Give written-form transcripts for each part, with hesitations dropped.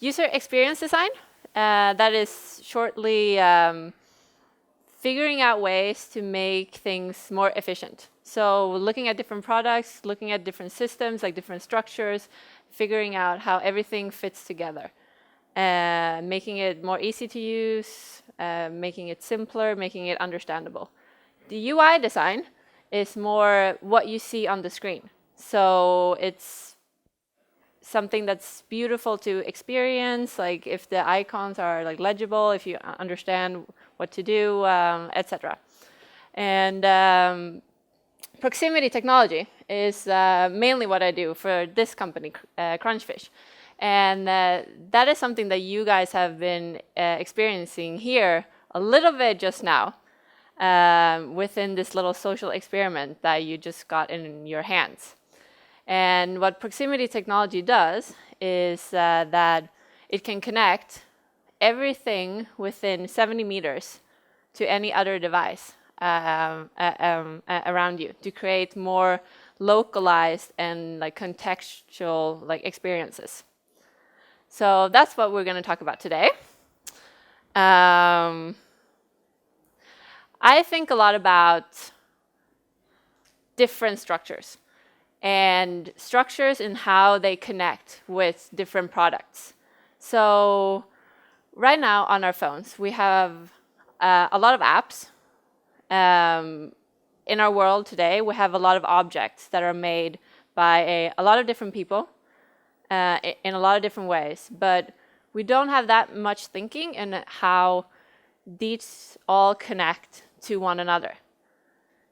User experience design, that is shortly figuring out ways to make things more efficient. So looking at different products, looking at different systems, like different structures, figuring out how everything fits together. Making it more easy to use, making it simpler, making it understandable. The UI design is more what you see on the screen. So it's something that's beautiful to experience, like if the icons are like legible, if you understand what to do, etc. And proximity technology is mainly what I do for this company, Crunchfish. And that is something that you guys have been experiencing here a little bit just now within this little social experiment that you just got in your hands. And what proximity technology does is that it can connect everything within 70 meters to any other device around you to create more localized and like contextual like experiences. So that's what we're going to talk about today. I think a lot about different structures and structures and how they connect with different products. So right now on our phones, we have a lot of apps. In our world today, we have a lot of objects that are made by a lot of different people in a lot of different ways, but we don't have that much thinking in how these all connect to one another.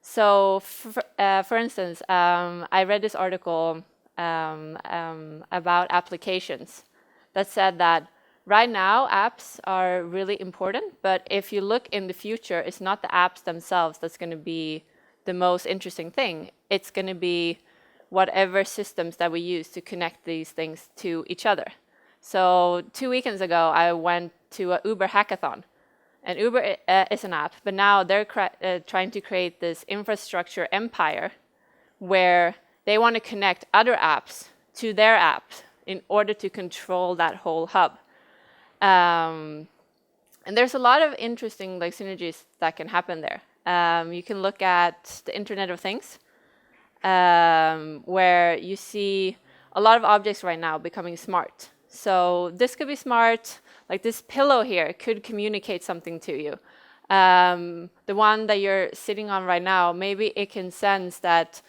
So, for instance, I read this article about applications that said that right now apps are really important, but if you look in the future, it's not the apps themselves that's going to be the most interesting thing. It's going to be whatever systems that we use to connect these things to each other. So 2 weekends ago, I went to a Uber hackathon. And Uber is an app, but now they're trying to create this infrastructure empire where they want to connect other apps to their app in order to control that whole hub. And there's a lot of interesting like synergies that can happen there. You can look at the Internet of Things, where you see a lot of objects right now becoming smart. So this could be smart, like this pillow here could communicate something to you. The one that you're sitting on right now, maybe it can sense that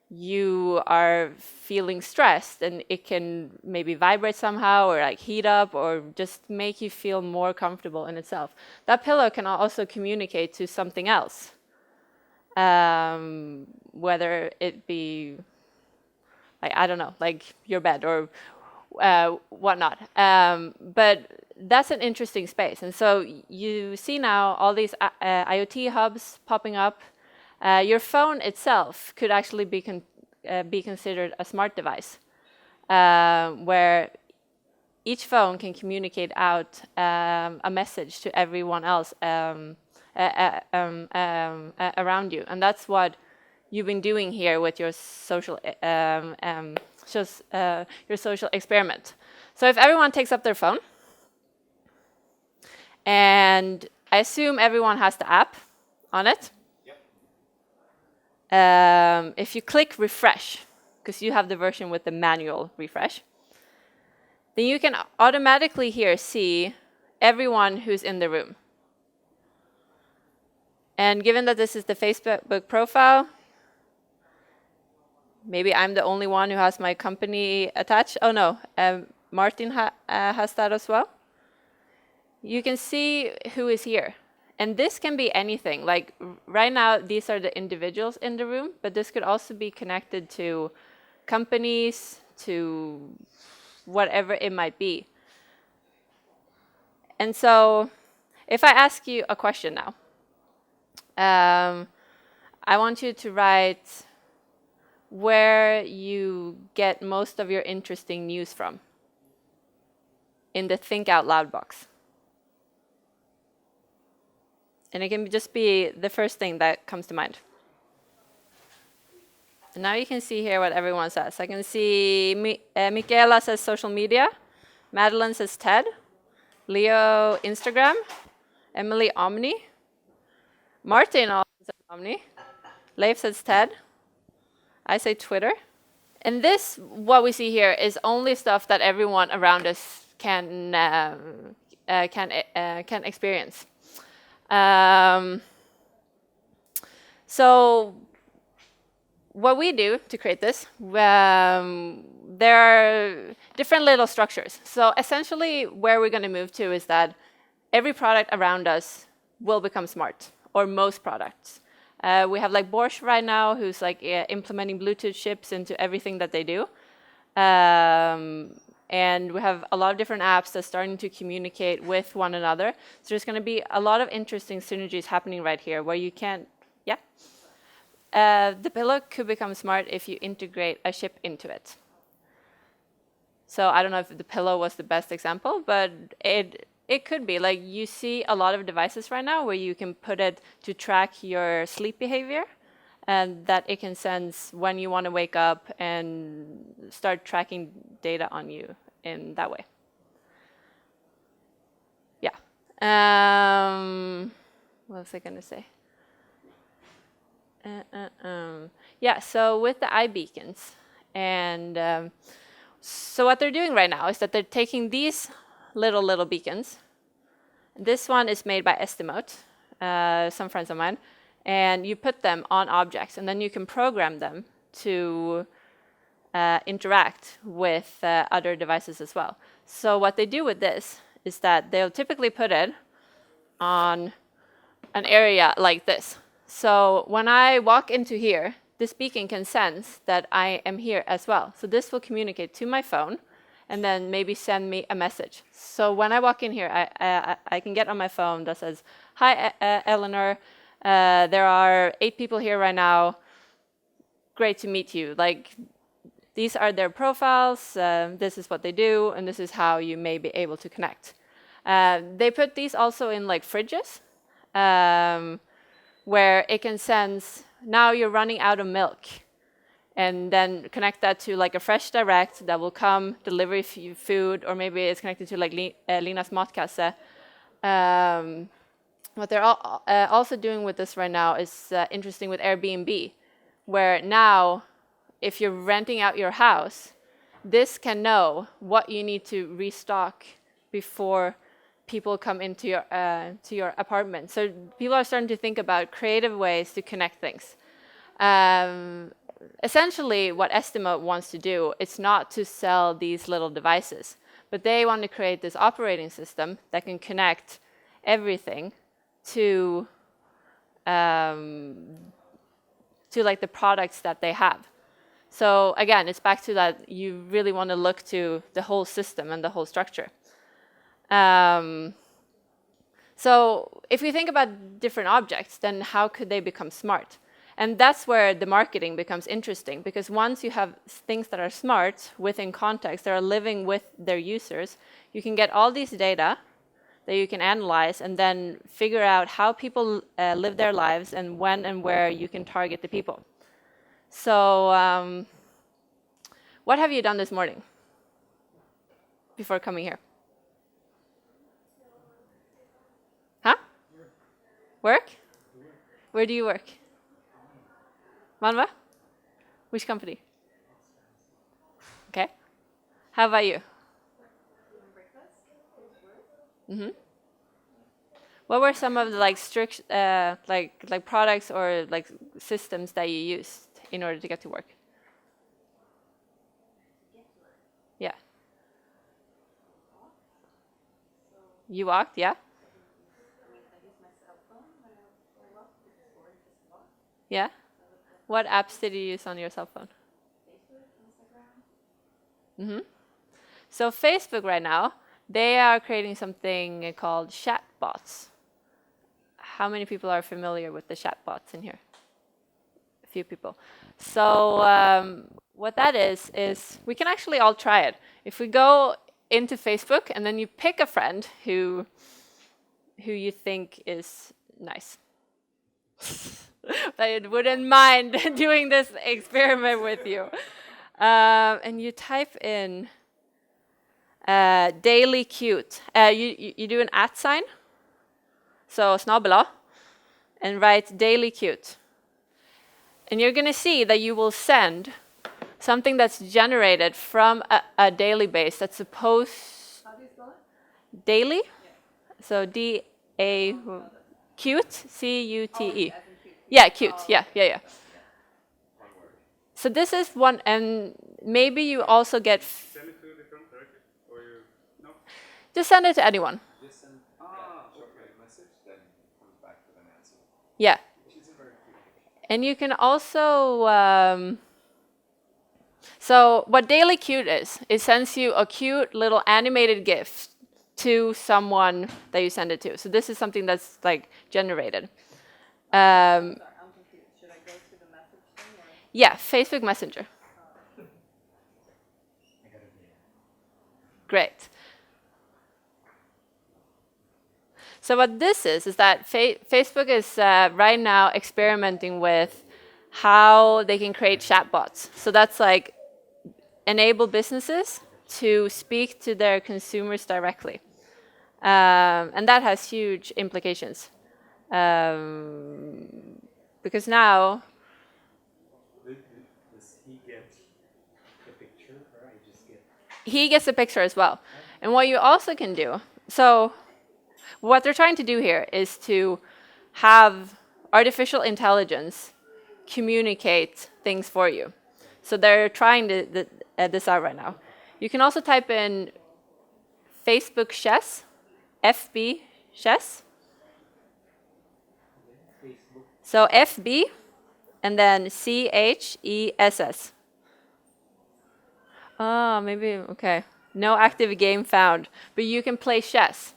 you are feeling stressed and it can maybe vibrate somehow or like heat up or just make you feel more comfortable in itself. That pillow can also communicate to something else, whether it be, like, I don't know, like your bed or whatnot. But that's an interesting space. And so you see now all these IoT hubs popping up. Your phone itself could actually be considered a smart device, where each phone can communicate out a message to everyone else around you. And that's what you've been doing here with your social experiment. So if everyone takes up their phone, and I assume everyone has the app on it. Yep. If you click refresh, because you have the version with the manual refresh, then you can automatically here see everyone who's in the room. And given that this is the Facebook profile, maybe I'm the only one who has my company attached. Oh no, Martin has that as well. You can see who is here. And this can be anything. Like right now, these are the individuals in the room, but this could also be connected to companies, to whatever it might be. And so if I ask you a question now, I want you to write where you get most of your interesting news from in the Think Out Loud box. And it can just be the first thing that comes to mind. And now you can see here what everyone says. I can see Michaela says social media. Madeline says TED. Leo, Instagram. Emily, Omni. Martin also says Omni. Leif says TED. I say Twitter. And this, what we see here, is only stuff that everyone around us can experience. So what we do to create this, there are different little structures. So essentially, where we're going to move to is that every product around us will become smart, or most products. We have like Bosch right now, who's like implementing Bluetooth chips into everything that they do. And we have a lot of different apps that's starting to communicate with one another. So there's going to be a lot of interesting synergies happening right here where you can, the pillow could become smart if you integrate a chip into it. So I don't know if the pillow was the best example, but it could be. Like, you see a lot of devices right now where you can put it to track your sleep behavior, and that it can sense when you want to wake up and start tracking data on you in that way. Yeah. What was I going to say? Yeah, so with the iBeacons, and so what they're doing right now is that they're taking these little beacons. This one is made by Estimote, some friends of mine, and you put them on objects, and then you can program them to interact with other devices as well. So what they do with this is that they'll typically put it on an area like this. So when I walk into here, this beacon can sense that I am here as well. So this will communicate to my phone and then maybe send me a message. So when I walk in here, I can get on my phone that says, "Hi, Elinor, there are 8 people here right now. Great to meet you. Like, these are their profiles, this is what they do, and this is how you may be able to connect." They put these also in like fridges, where it can sense, now you're running out of milk, and then connect that to like a Fresh Direct that will come, deliver food, or maybe it's connected to like Linas Matkasse. What they're also doing with this right now is interesting with Airbnb, where now, if you're renting out your house, this can know what you need to restock before people come into your to your apartment. So people are starting to think about creative ways to connect things. Essentially, what Estimote wants to do, it's not to sell these little devices, but they want to create this operating system that can connect everything to like the products that they have. So again, it's back to that you really want to look to the whole system and the whole structure. So if we think about different objects, then how could they become smart? And that's where the marketing becomes interesting, because once you have things that are smart within context, that are living with their users, you can get all these data that you can analyze and then figure out how people live their lives and when and where you can target the people. So what have you done this morning before coming here? Huh? Work? Where do you work? Malmö? Which company? Okay. How about you? Mm-hmm. What were some of the like strict like products or like systems that you used in order to get to work? Yeah. You walked, yeah? Yeah? What apps did you use on your cell phone? Mm-hmm. So Facebook right now, they are creating something called Chatbots. How many people are familiar with the Chatbots in here? A few people. So what that is we can actually all try it. If we go into Facebook and then you pick a friend who you think is nice, that wouldn't mind doing this experiment with you, and you type in daily cute. You do an @ sign, so snabel-a, and write daily cute. And you're going to see that you will send something that's generated from a daily base that's supposed... How do you spell it? Daily? Yeah. So D-A... Cute? C-U-T-E. Oh, yeah, cute. Yeah. So this is one, and maybe you also get... Send it to a different directory, or you... No? Just send it to anyone. Just send a message, then comes back with an answer. Yeah. And you can also... so what Daily Cute is, it sends you a cute little animated GIF to someone that you send it to. So this is something that's like generated. Should I go to the message thing? Or? Yeah, Facebook Messenger. Great. So what this is that Facebook is right now experimenting with how they can create chatbots. So that's like enable businesses to speak to their consumers directly. And that has huge implications. Because now... Does he get the picture, or I just get... He gets the picture as well. And what you also can do... So what they're trying to do here is to have artificial intelligence communicate things for you. So they're trying this out right now. You can also type in Facebook chess, FB chess. So FB and then CHESS. Oh, maybe, okay. No active game found, but you can play chess.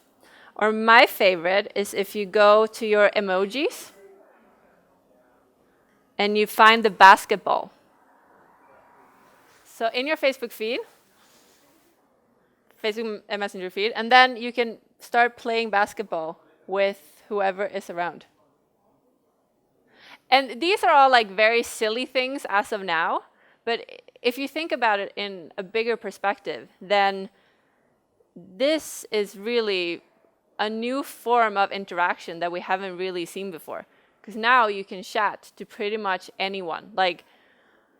Or my favorite is if you go to your emojis and you find the basketball. So in your Facebook feed, Facebook Messenger feed, and then you can start playing basketball with whoever is around. And these are all like very silly things as of now, but if you think about it in a bigger perspective, then this is really a new form of interaction that we haven't really seen before. Because now you can chat to pretty much anyone, like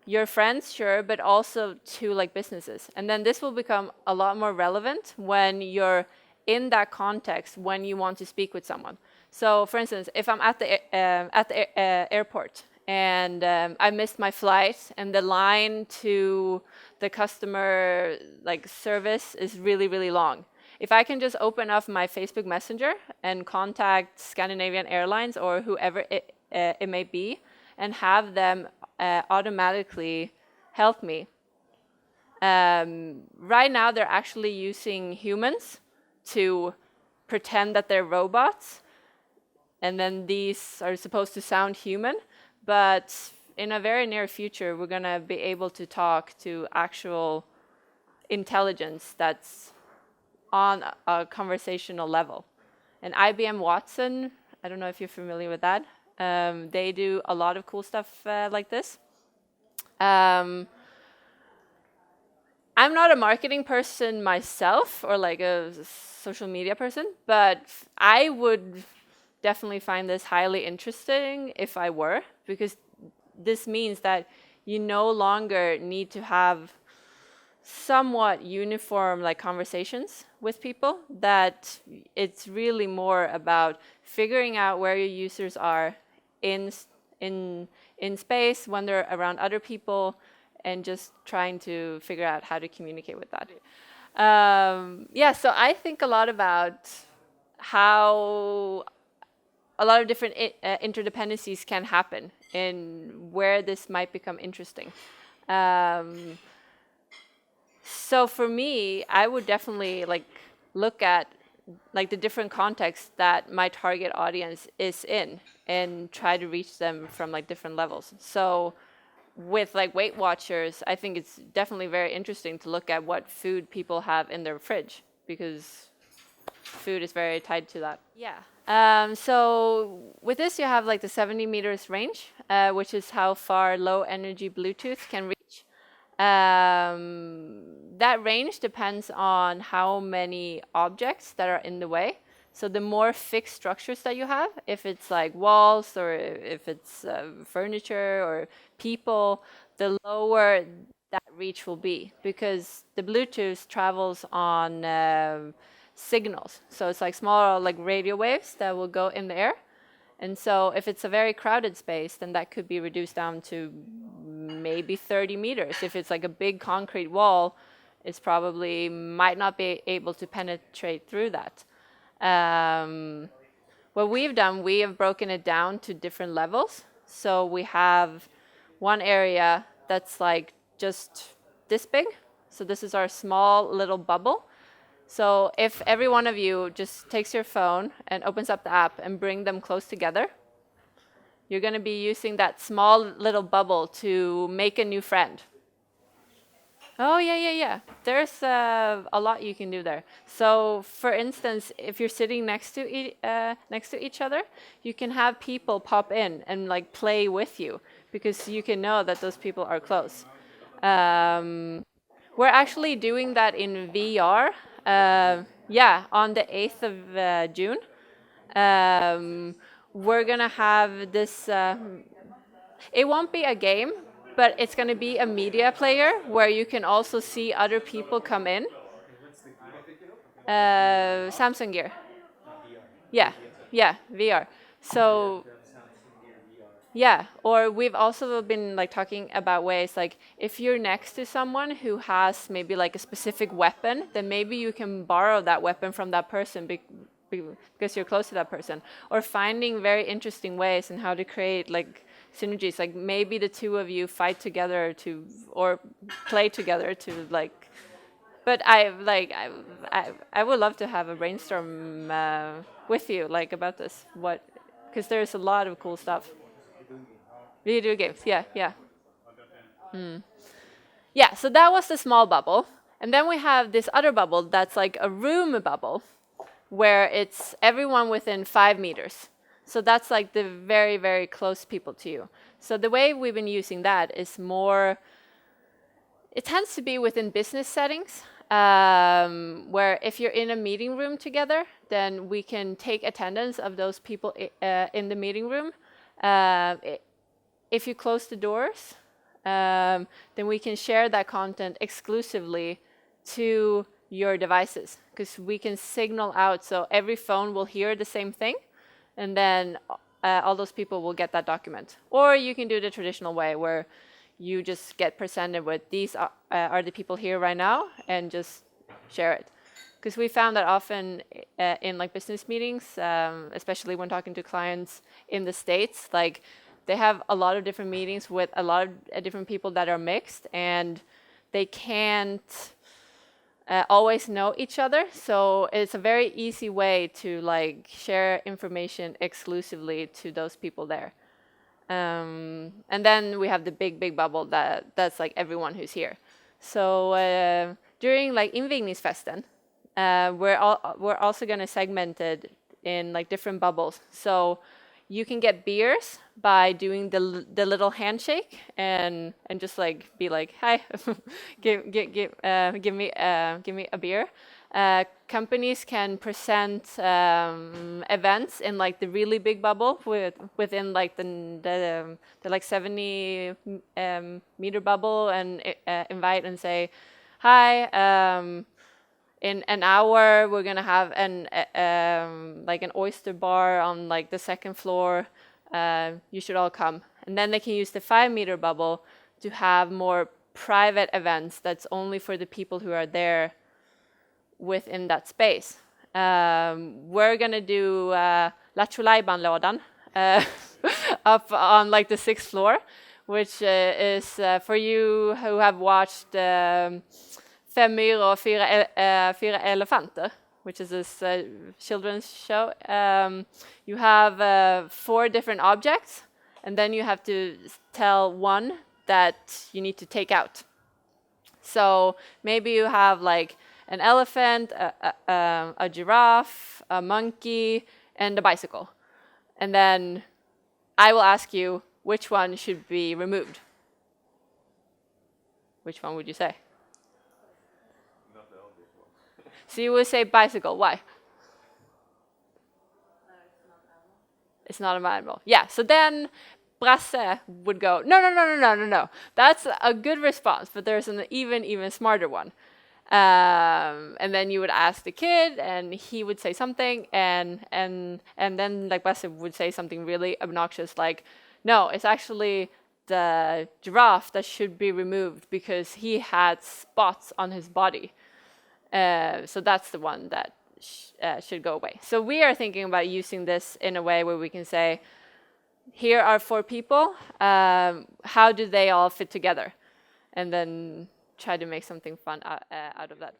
your friends, sure, but also to like businesses. And then this will become a lot more relevant when you're in that context, when you want to speak with someone. So, for instance, if I'm at the airport and I missed my flight and the line to the customer like service is really, really long, if I can just open up my Facebook Messenger and contact Scandinavian Airlines or whoever it may be and have them automatically help me. Right now, they're actually using humans to pretend that they're robots. And then these are supposed to sound human, but in a very near future, we're going to be able to talk to actual intelligence that's on a conversational level. And IBM Watson, I don't know if you're familiar with that, they do a lot of cool stuff like this. I'm not a marketing person myself or like a social media person, but I would definitely find this highly interesting if I were, because this means that you no longer need to have somewhat uniform like conversations with people, that it's really more about figuring out where your users are in space when they're around other people and just trying to figure out how to communicate with that. Yeah, so I think a lot about how a lot of different interdependencies can happen and where this might become interesting. So for me, I would definitely like look at like the different contexts that my target audience is in and try to reach them from like different levels. So with like Weight Watchers, I think it's definitely very interesting to look at what food people have in their fridge, because food is very tied to that. Yeah. So with this, you have like the 70 meters range, which is how far low energy Bluetooth can reach. That range depends on how many objects that are in the way. So the more fixed structures that you have, if it's like walls or if it's furniture or people, the lower that reach will be, because the Bluetooth travels on signals. So it's like small like radio waves that will go in the air. And so if it's a very crowded space, then that could be reduced down to maybe 30 meters. If it's like a big concrete wall, it's probably might not be able to penetrate through that. What we've done, we have broken it down to different levels. So we have one area that's like just this big. So this is our small little bubble. So if every one of you just takes your phone and opens up the app and bring them close together, you're going to be using that small little bubble to make a new friend. Oh, yeah. There's a lot you can do there. So, for instance, if you're sitting next to each other, you can have people pop in and like play with you, because you can know that those people are close. We're actually doing that in VR. On the 8th of June. We're gonna have this. It won't be a game, but it's gonna be a media player where you can also see other people come in. Samsung Gear. Yeah, VR. So yeah, or we've also been like talking about ways like if you're next to someone who has maybe like a specific weapon, then maybe you can borrow that weapon from that person because you're close to that person. Or finding very interesting ways and how to create like synergies. Like maybe the two of you fight together or play together to like. But I would love to have a brainstorm with you like about this. Because there's a lot of cool stuff. Video games, yeah. Yeah, so that was the small bubble. And then we have this other bubble that's like a room bubble, where it's everyone within 5 meters. So that's like the very, very close people to you. So the way we've been using that is more, it tends to be within business settings, where if you're in a meeting room together, then we can take attendance of those people in the meeting room. If you close the doors, then we can share that content exclusively to your devices, because we can signal out so every phone will hear the same thing, and then all those people will get that document. Or you can do the traditional way where you just get presented with these are the people here right now, and just share it. Because we found that often in like business meetings, especially when talking to clients in the States, like they have a lot of different meetings with a lot of different people that are mixed, and they can't always know each other. So it's a very easy way to like share information exclusively to those people there. And then we have the big bubble that's like everyone who's here. So during like invigningsfesten, we're also going to segment it in like different bubbles. So you can get beers by doing the little handshake and just like be like, hi, give me a beer. Companies can present events in like the really big bubble within like the like 70 meter bubble, and invite and say, hi. In an hour, we're gonna have like an oyster bar on like the second floor. You should all come. And then they can use the 5 meter bubble to have more private events that's only for the people who are there within that space. We're gonna do Lattjo Lajban-lådan up on like the 6th floor, which is for you who have watched Fem myror och fyra elefanter, which is this children's show. You have 4 different objects, and then you have to tell one that you need to take out. So maybe you have like an elephant, a giraffe, a monkey, and a bicycle. And then I will ask you which one should be removed. which one would you say? So you would say bicycle. Why? It's not an animal. Yeah. So then Brasse would go, no, no, no, no, no, no, no. That's a good response, but there's an even smarter one. And then you would ask the kid, and he would say something, and then like Brasse would say something really obnoxious, like, no, it's actually the giraffe that should be removed because he had spots on his body. So that's the one that should go away. So we are thinking about using this in a way where we can say, here are 4 people, how do they all fit together? And then try to make something fun out of that.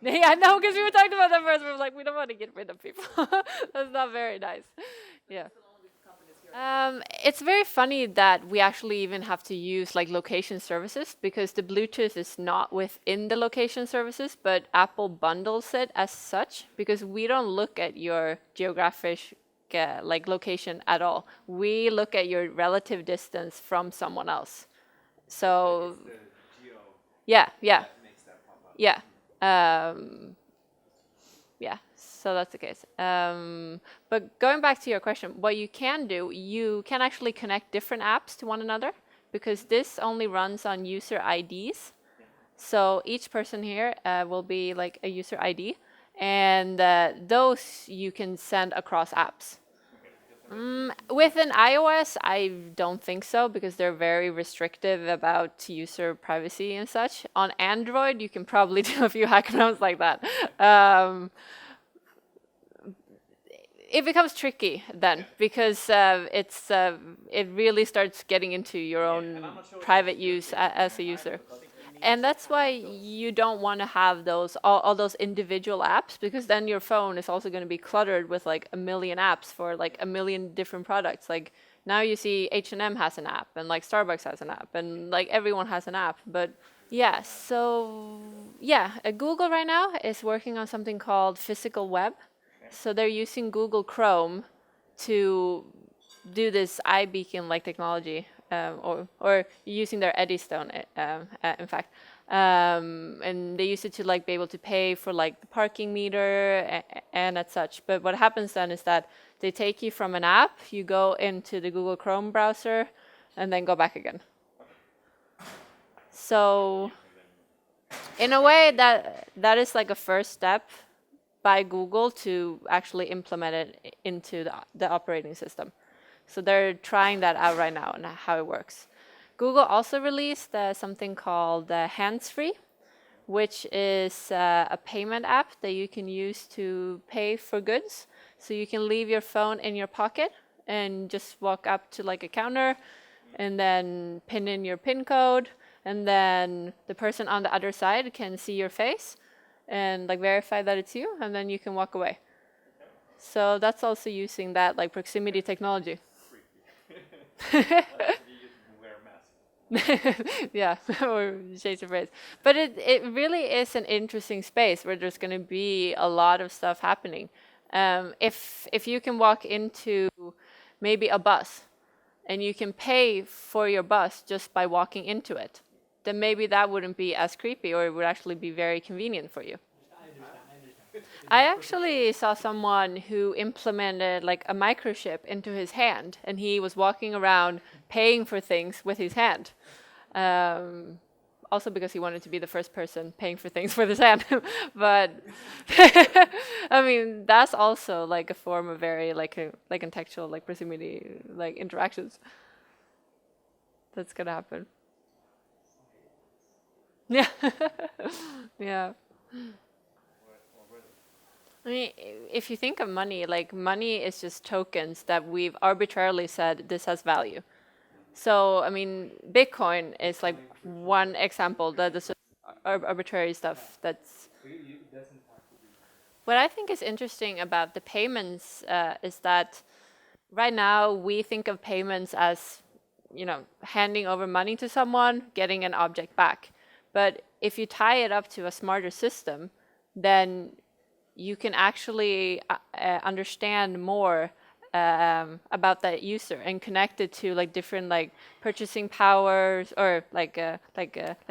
Yeah, no, because we were talking about that first, we were like, we don't want to get rid of people. That's not very nice. Yeah. It's very funny that we actually even have to use like location services, because the Bluetooth is not within the location services, but Apple bundles it as such, because we don't look at your geographic like location at all. We look at your relative distance from someone else. So yeah, yeah, yeah. Yeah, so that's the case. But going back to your question, what you can do, you can actually connect different apps to one another, because this only runs on user IDs. So each person here will be like a user ID, and those you can send across apps. With an iOS, I don't think so, because they're very restrictive about user privacy and such. On Android, you can probably do a few hackathons like that. It becomes tricky then, because it really starts getting into your own private use as a user. And that's why you don't want to have those all those individual apps, because then your phone is also going to be cluttered with like a million apps for like a million different products. Like now you see H&M has an app, and like Starbucks has an app, and like everyone has an app. But yeah, so yeah, Google right now is working on something called physical web. So they're using Google Chrome to do this iBeacon like technology, or using their Eddystone, in fact, and they use it to like be able to pay for like the parking meter and as such. But what happens then is that they take you from an app, you go into the Google Chrome browser, and then go back again. So in a way, that is like a first step by Google to actually implement it into the operating system. So they're trying that out right now and how it works. Google also released something called Hands-Free, which is a payment app that you can use to pay for goods. So you can leave your phone in your pocket and just walk up to like a counter and then pin in your PIN code, and then the person on the other side can see your face and like verify that it's you, and then you can walk away. So that's also using that like proximity technology. Yeah, or change the phrase. But it really is an interesting space where there's going to be a lot of stuff happening. If you can walk into maybe a bus and you can pay for your bus just by walking into it, then maybe that wouldn't be as creepy, or it would actually be very convenient for you. I actually saw someone who implemented like a microchip into his hand, and he was walking around paying for things with his hand. Also because he wanted to be the first person paying for things with his hand. But I mean, that's also like a form of very like contextual like proximity like interactions. That's gonna happen. Yeah. Yeah. I mean, if you think of money, like money is just tokens that we've arbitrarily said this has value. So, I mean, Bitcoin is like one example that is just arbitrary stuff that's. What I think is interesting about the payments is that right now we think of payments as, handing over money to someone, getting an object back. But if you tie it up to a smarter system, then you can actually understand more about that user and connect it to like different like purchasing powers or like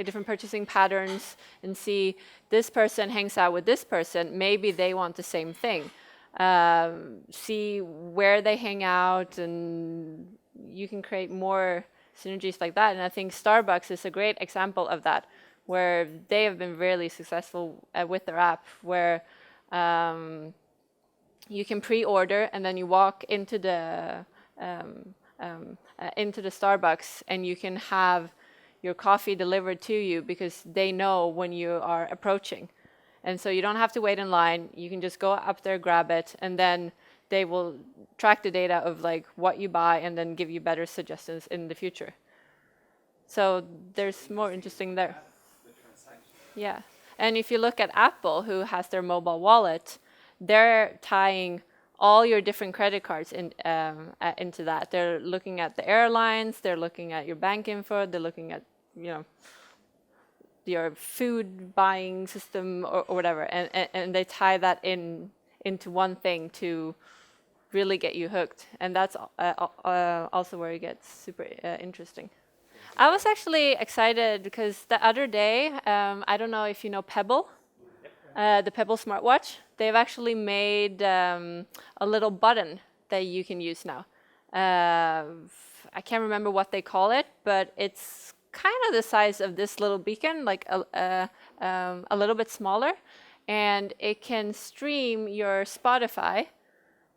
different purchasing patterns, and see this person hangs out with this person, maybe they want the same thing. See where they hang out, and you can create more synergies like that. And I think Starbucks is a great example of that, where they have been really successful with their app, where you can pre-order and then you walk into the Starbucks and you can have your coffee delivered to you because they know when you are approaching. And so you don't have to wait in line. You can just go up there, grab it, and then they will track the data of like what you buy and then give you better suggestions in the future. So there's more interesting there. Yeah. And if you look at Apple, who has their mobile wallet, they're tying all your different credit cards into that. They're looking at the airlines, they're looking at your bank info, they're looking at, your food buying system or whatever, and they tie that into one thing to really get you hooked. And that's also where it gets super interesting. I was actually excited because the other day, I don't know if you know Pebble, the Pebble smartwatch. They've actually made a little button that you can use now. I can't remember what they call it, but it's kind of the size of this little beacon, like a little bit smaller, and it can stream your Spotify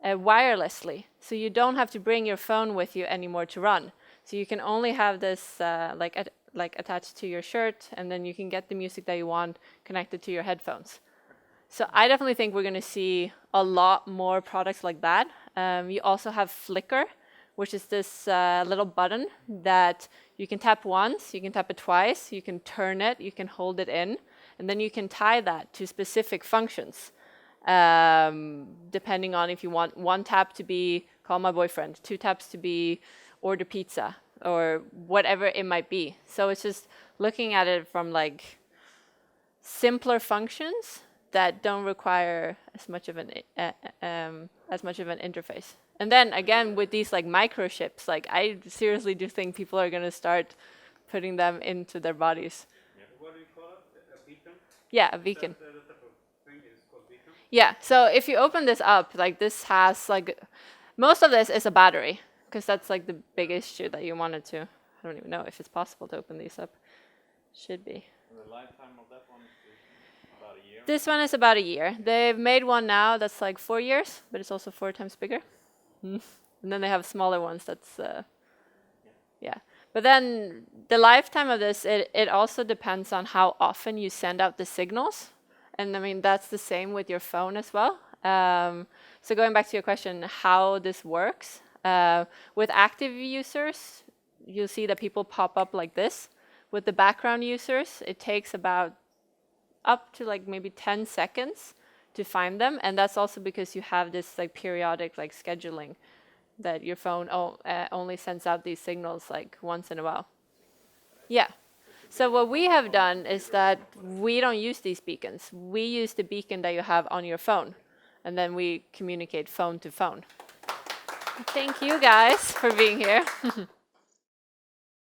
wirelessly, so you don't have to bring your phone with you anymore to run. So you can only have this like attached to your shirt, and then you can get the music that you want connected to your headphones. So I definitely think we're going to see a lot more products like that. You also have Flickr, which is this little button that you can tap once, you can tap it twice, you can turn it, you can hold it in, and then you can tie that to specific functions, depending on if you want one tap to be call my boyfriend, two taps to be order pizza, or whatever it might be. So it's just looking at it from like simpler functions that don't require as much of an interface. And then again, with these like microchips, like I seriously do think people are going to start putting them into their bodies. Yeah. What do you call it? A beacon? Yeah, a beacon. The type of thing is called beacon? Yeah, so if you open this up, like this has like, most of this is a battery, because that's like the big issue that you wanted to. I don't even know if it's possible to open these up. Should be. And the lifetime of that one is about a year? This one is about a year. They've made one now that's like 4 years, but it's also 4 times bigger. And then they have smaller ones that's, yeah. But then the lifetime of this, it also depends on how often you send out the signals. And I mean, that's the same with your phone as well. So going back to your question, how this works, with active users, you'll see that people pop up like this. With the background users, it takes about up to like maybe 10 seconds to find them, and that's also because you have this like periodic like scheduling that your phone only sends out these signals like once in a while. Yeah. So what we have done is that we don't use these beacons. We use the beacon that you have on your phone, and then we communicate phone to phone. Thank you guys for being here.